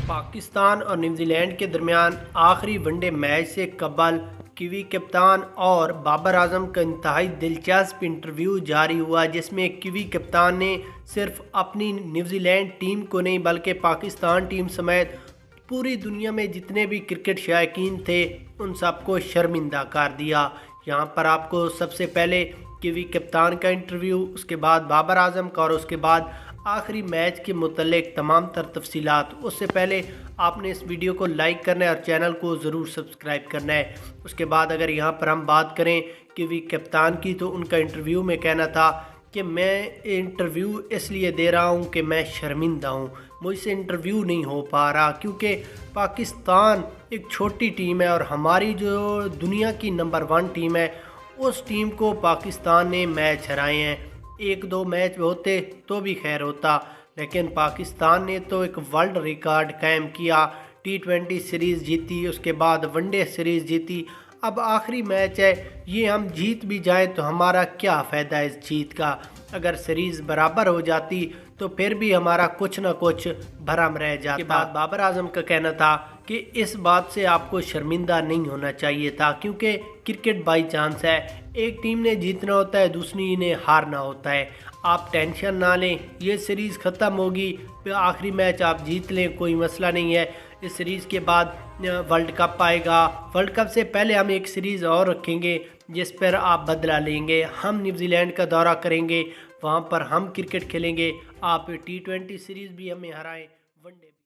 पाकिस्तान और न्यूजीलैंड के दरमियान आखिरी वनडे मैच से कबल कीवी कप्तान और बाबर आजम का इंतहाई दिलचस्प इंटरव्यू जारी हुआ, जिसमें कीवी कप्तान ने सिर्फ अपनी न्यूजीलैंड टीम को नहीं बल्कि पाकिस्तान टीम समेत पूरी दुनिया में जितने भी क्रिकेट शायकीन थे उन सबको शर्मिंदा कर दिया। यहाँ पर आपको सबसे पहले कीवी कप्तान का इंटरव्यू, उसके बाद बाबर आजम का और उसके बाद आखिरी मैच के मुतल्लिक तमाम तर तफसीलात। उससे पहले आपने इस वीडियो को लाइक करना है और चैनल को ज़रूर सब्सक्राइब करना है। उसके बाद अगर यहाँ पर हम बात करें कीवी कप्तान की, तो उनका इंटरव्यू में कहना था कि मैं इंटरव्यू इसलिए दे रहा हूँ कि मैं शर्मिंदा हूँ, मुझसे इंटरव्यू नहीं हो पा रहा क्योंकि पाकिस्तान एक छोटी टीम है और हमारी जो दुनिया की नंबर 1 टीम है उस टीम को पाकिस्तान ने मैच हराए हैं। 1-2 मैच होते तो भी खैर होता, लेकिन पाकिस्तान ने तो एक वर्ल्ड रिकॉर्ड कायम किया। T20 सीरीज़ जीती, उसके बाद वनडे सीरीज़ जीती, अब आखिरी मैच है, ये हम जीत भी जाएं तो हमारा क्या फ़ायदा इस जीत का। अगर सीरीज़ बराबर हो जाती तो फिर भी हमारा कुछ ना कुछ भरम रह जाता। के बाद बाबर आजम का कहना था कि इस बात से आपको शर्मिंदा नहीं होना चाहिए था क्योंकि क्रिकेट बाई चांस है, एक टीम ने जीतना होता है, दूसरी ने हारना होता है। आप टेंशन ना लें, ये सीरीज़ ख़त्म होगी, फिर आखिरी मैच आप जीत लें, कोई मसला नहीं है। इस सीरीज़ के बाद वर्ल्ड कप आएगा, वर्ल्ड कप से पहले हम एक सीरीज़ और रखेंगे जिस पर आप बदला लेंगे। हम न्यूजीलैंड का दौरा करेंगे, वहाँ पर हम क्रिकेट खेलेंगे, आप T20 सीरीज़ भी हमें हराएं, वनडे